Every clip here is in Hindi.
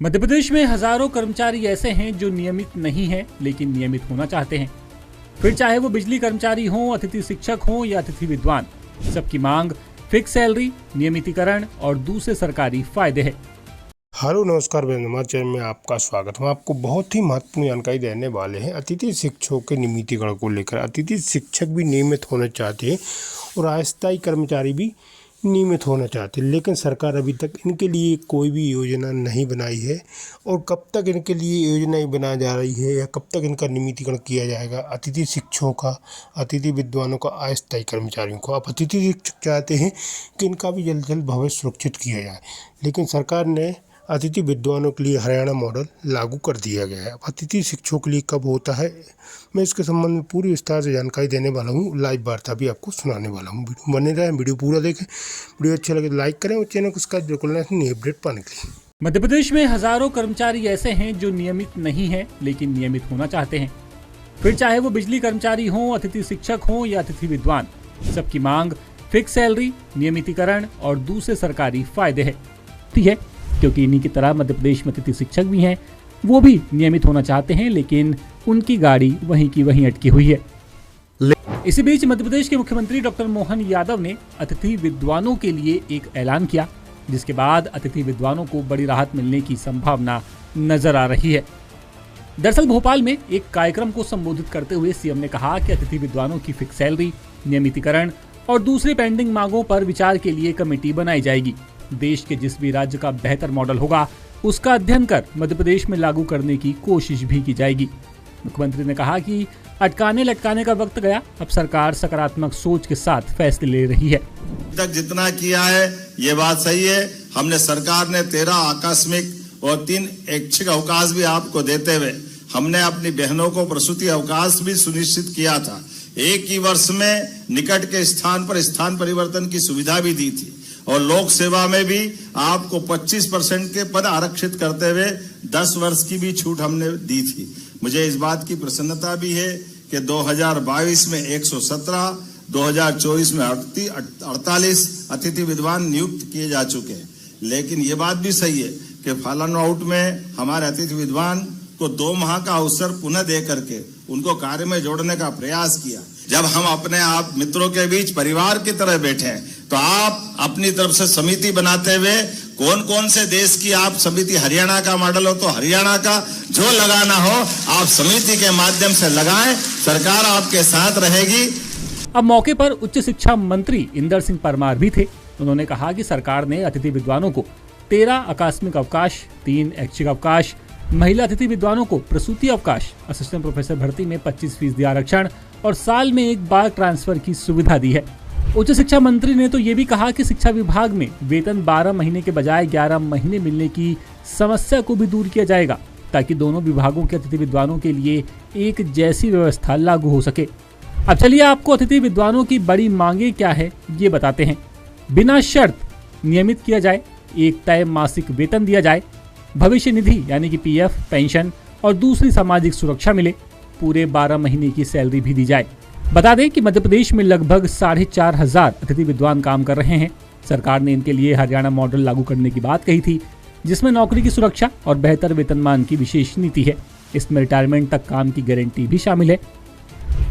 मध्य प्रदेश में हजारों कर्मचारी ऐसे हैं जो नियमित नहीं हैं लेकिन नियमित होना चाहते हैं। फिर चाहे वो बिजली कर्मचारी हों, अतिथि शिक्षक हों या अतिथि विद्वान, सबकी मांग फिक्स सैलरी, नियमितीकरण और दूसरे सरकारी फायदे है। हेलो नमस्कार, मेरे चैनल में आपका स्वागत है। हम आपको बहुत ही महत्वपूर्ण जानकारी देने वाले हैं अतिथि शिक्षकों के नियमितीकरण को लेकर। अतिथि शिक्षक भी नियमित होना चाहते हैं और अस्थायी कर्मचारी भी नियमित होना चाहते हैं, लेकिन सरकार अभी तक इनके लिए कोई भी योजना नहीं बनाई है। और कब तक इनके लिए योजनाएं बनाई जा रही है या कब तक इनका नियमितीकरण किया जाएगा अतिथि शिक्षकों का, अतिथि विद्वानों का, अस्थायी कर्मचारियों को। अब अतिथि शिक्षक चाहते हैं कि इनका भी जल्द से जल्द भविष्य सुरक्षित किया जाए, लेकिन सरकार ने अतिथि विद्वानों के लिए हरियाणा मॉडल लागू कर दिया गया है। अब अतिथि शिक्षकों के लिए कब होता है, मैं इसके संबंध में पूरी विस्तार से जानकारी देने वाला हूँ। लाइव वार्ता भी आपको सुनाने वाला हूँ। वीडियो बने रहें, वीडियो पूरा देखें। वीडियो अच्छा लगे तो लाइक करें और चैनल को सब्सक्राइब बिल्कुल नई अपडेट पाने के लिए। मध्य प्रदेश में हजारों कर्मचारी ऐसे हैं जो नियमित नहीं हैं लेकिन नियमित होना चाहते हैं। फिर चाहे वो बिजली कर्मचारी हों, अतिथि शिक्षक हों या अतिथि विद्वान, सबकी मांग फिक्स सैलरी, नियमितीकरण और दूसरे सरकारी फायदे है। ठीक है, क्योंकि इन्हीं की तरह मध्य प्रदेश में अतिथि शिक्षक भी हैं, वो भी नियमित होना चाहते हैं, लेकिन उनकी गाड़ी वहीं की वहीं अटकी हुई है। इसी बीच मध्य प्रदेश के मुख्यमंत्री डॉक्टर मोहन यादव ने अतिथि विद्वानों के लिए एक ऐलान किया, जिसके बाद अतिथि विद्वानों को बड़ी राहत मिलने की संभावना नजर आ रही है। दरअसल भोपाल में एक कार्यक्रम को संबोधित करते हुए सीएम ने कहा कि अतिथि विद्वानों की फिक्स सैलरी, नियमितीकरण और दूसरी पेंडिंग मांगों पर विचार के लिए कमेटी बनाई जाएगी। देश के जिस भी राज्य का बेहतर मॉडल होगा, उसका अध्ययन कर मध्य प्रदेश में लागू करने की कोशिश भी की जाएगी। मुख्यमंत्री ने कहा कि अटकाने लटकाने का वक्त गया, अब सरकार सकारात्मक सोच के साथ फैसले ले रही है। तक जितना किया है ये बात सही है। हमने सरकार ने 13 आकस्मिक और 3 ऐच्छिक अवकाश भी आपको देते हुए हमने अपनी बहनों को प्रसूति अवकाश भी सुनिश्चित किया था। एक ही वर्ष में निकट के स्थान पर स्थान परिवर्तन की सुविधा भी दी थी और लोक सेवा में भी आपको 25% के पद आरक्षित करते हुए 10 वर्ष की भी छूट हमने दी थी। मुझे इस बात की प्रसन्नता भी है कि 2022 में 117, 2024 में 48 अतिथि विद्वान नियुक्त किए जा चुके हैं। लेकिन ये बात भी सही है कि फॉलन आउट में हमारे अतिथि विद्वान को 2 माह का अवसर पुनः दे करके उनको कार्य में जोड़ने का प्रयास किया। जब हम अपने आप मित्रों के बीच परिवार की तरह बैठे हैं, तो आप अपनी तरफ से समिति बनाते हुए कौन कौन से देश की आप समिति, हरियाणा का मॉडल हो तो हरियाणा का, जो लगाना हो आप समिति के माध्यम से लगाएं, सरकार आपके साथ रहेगी। अब मौके पर उच्च शिक्षा मंत्री इंदर सिंह परमार भी थे। उन्होंने कहा कि सरकार ने अतिथि विद्वानों को 13 आकस्मिक अवकाश, 3 ऐच्छिक अवकाश, महिला अतिथि विद्वानों को प्रसूति अवकाश, असिस्टेंट प्रोफेसर भर्ती में 25% आरक्षण और साल में एक बार ट्रांसफर की सुविधा दी है। उच्च शिक्षा मंत्री ने तो ये भी कहा कि शिक्षा विभाग में वेतन 12 महीने के बजाय 11 महीने मिलने की समस्या को भी दूर किया जाएगा, ताकि दोनों विभागों के अतिथि विद्वानों के लिए एक जैसी व्यवस्था लागू हो सके। अब चलिए आपको अतिथि विद्वानों की बड़ी मांगे क्या है ये बताते हैं। बिना शर्त नियमित किया जाए, एक तय मासिक वेतन दिया जाए, भविष्य निधि यानी कि पीएफ, पेंशन और दूसरी सामाजिक सुरक्षा मिले, पूरे 12 महीने की सैलरी भी दी जाए। बता दें कि मध्य प्रदेश में लगभग 4,500 अतिथि विद्वान काम कर रहे हैं। सरकार ने इनके लिए हरियाणा मॉडल लागू करने की बात कही थी, जिसमें नौकरी की सुरक्षा और बेहतर वेतनमान की विशेष नीति है। इसमें रिटायरमेंट तक काम की गारंटी भी शामिल है।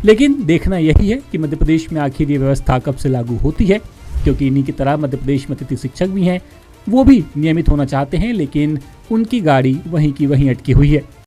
लेकिन देखना यही है कि मध्य प्रदेश में आखिर ये व्यवस्था कब से लागू होती है, क्योंकि इन्हीं की तरह मध्य प्रदेश में अतिथि शिक्षक भी हैं, वो भी नियमित होना चाहते हैं, लेकिन उनकी गाड़ी वहीं की वहीं अटकी हुई है।